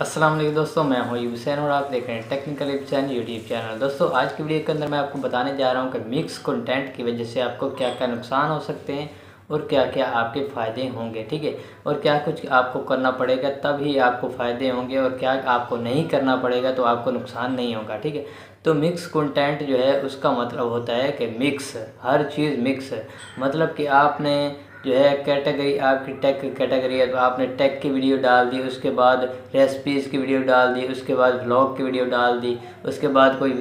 अस्सलाम वालेकुम दोस्तों, मैं हूं हुसैन और आप देख रहे हैं टेक्निकल चैनल यूट्यूब चैनल। दोस्तों आज की वीडियो के अंदर मैं आपको बताने जा रहा हूं कि मिक्स कंटेंट की वजह से आपको क्या क्या नुकसान हो सकते हैं और क्या क्या आपके फ़ायदे होंगे, ठीक है। और क्या कुछ आपको करना पड़ेगा तभी आपको फ़ायदे होंगे और क्या आपको नहीं करना पड़ेगा तो आपको नुकसान नहीं होगा, ठीक है। तो मिक्स कंटेंट जो है उसका मतलब होता है कि मिक्स, हर चीज़ मिक्स है। मतलब कि आपने जो है कैटेगरी, आपकी टेक की कैटेगरी है तो आपने टेक की वीडियो डाल दी, उसके बाद रेसिपीज़ की वीडियो डाल दी, उसके बाद व्लॉग की वीडियो डाल दी, उसके बाद कोई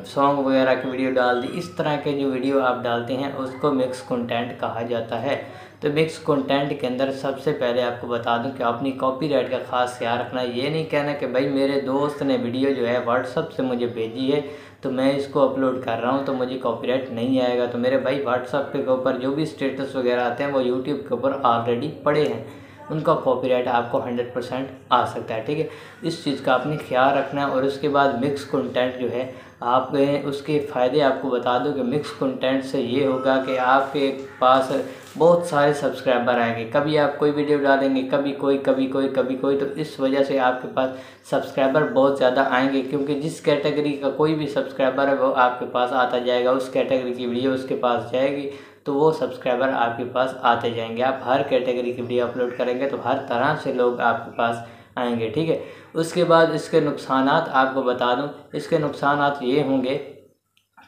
सॉन्ग वगैरह की वीडियो डाल दी। इस तरह के जो वीडियो आप डालते हैं उसको मिक्स कंटेंट कहा जाता है। तो मिक्स कंटेंट के अंदर सबसे पहले आपको बता दूं कि अपनी कॉपीराइट का ख़ास ख्याल रखना। ये नहीं कहना कि भाई मेरे दोस्त ने वीडियो जो है व्हाट्सअप से मुझे भेजी है तो मैं इसको अपलोड कर रहा हूँ तो मुझे कॉपीराइट नहीं आएगा। तो मेरे भाई व्हाट्सअप के ऊपर जो भी स्टेटस वगैरह आते हैं वो यूट्यूब के ऊपर ऑलरेडी पड़े हैं, उनका कॉपीराइट आपको 100% आ सकता है, ठीक है। इस चीज़ का आपने ख्याल रखना है। और उसके बाद मिक्स कंटेंट जो है आप उसके फ़ायदे आपको बता दूं कि मिक्स कंटेंट से ये होगा कि आपके पास बहुत सारे सब्सक्राइबर आएंगे। कभी आप कोई वीडियो डालेंगे, कभी कोई, कभी कोई, कभी कोई, तो इस वजह से आपके पास सब्सक्राइबर बहुत ज़्यादा आएंगे, क्योंकि जिस कैटेगरी का कोई भी सब्सक्राइबर है वो आपके पास आता जाएगा, उस कैटेगरी की वीडियो उसके पास जाएगी तो वो सब्सक्राइबर आपके पास आते जाएंगे। आप हर कैटेगरी की वीडियो अपलोड करेंगे तो हर तरह से लोग आपके पास आएंगे, ठीक है। उसके बाद इसके नुकसानात आपको बता दूं। इसके नुकसानात ये होंगे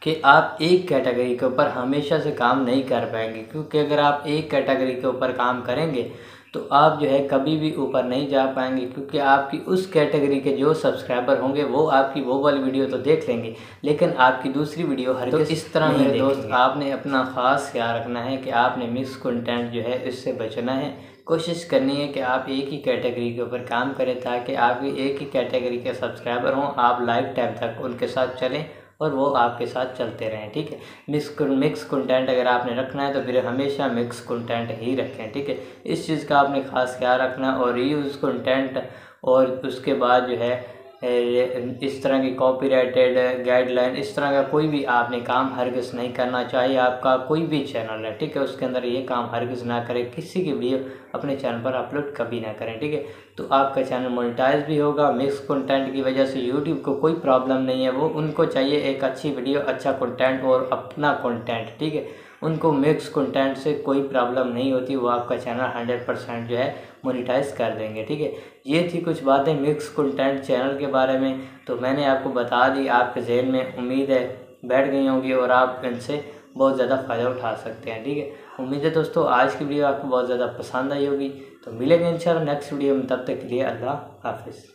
कि आप एक कैटेगरी के ऊपर हमेशा से काम नहीं कर पाएंगे, क्योंकि अगर आप एक कैटेगरी के ऊपर काम करेंगे तो आप जो है कभी भी ऊपर नहीं जा पाएंगे, क्योंकि आपकी उस कैटेगरी के जो सब्सक्राइबर होंगे वो आपकी वो वाली वीडियो तो देख लेंगे लेकिन आपकी दूसरी वीडियो हर इस तरह मेरे दोस्त आपने अपना ख़ास ख्याल रखना है कि आपने मिक्स कंटेंट जो है इससे बचना है। कोशिश करनी है कि आप एक ही कैटेगरी के ऊपर काम करें ताकि आपकी एक ही कैटेगरी के सब्सक्राइबर हों, आप लाइफ टाइम तक उनके साथ चलें और वो आपके साथ चलते रहें, ठीक है। मिक्स कंटेंट अगर आपने रखना है तो फिर हमेशा मिक्स कंटेंट ही रखें, ठीक है। इस चीज़ का आपने ख़ास ख्याल रखना। और रीयूज़ कंटेंट और उसके बाद जो है इस तरह की कॉपीराइटेड गाइडलाइन, इस तरह का कोई भी आपने काम हरगिज़ नहीं करना चाहिए। आपका कोई भी चैनल है, ठीक है, उसके अंदर ये काम हरगिज़ ना करें, किसी की वीडियो अपने चैनल पर अपलोड कभी ना करें, ठीक है। तो आपका चैनल मोनेटाइज भी होगा। मिक्स कंटेंट की वजह से यूट्यूब को कोई प्रॉब्लम नहीं है, वो उनको चाहिए एक अच्छी वीडियो, अच्छा कंटेंट और अपना कंटेंट, ठीक है। उनको मिक्स कंटेंट से कोई प्रॉब्लम नहीं होती, वो आपका चैनल 100% जो है मोनेटाइज कर देंगे, ठीक है। ये थी कुछ बातें मिक्स कंटेंट चैनल के बारे में, तो मैंने आपको बता दी, आपके ज़हन में उम्मीद है बैठ गई होंगी और आप इनसे बहुत ज़्यादा फ़ायदा उठा सकते हैं, ठीक है। उम्मीद है दोस्तों आज की वीडियो आपको बहुत ज़्यादा पसंद आई होगी। तो मिलेंगे इंशाल्लाह नेक्स्ट वीडियो में, तब तक के लिए अल्लाह हाफिज़।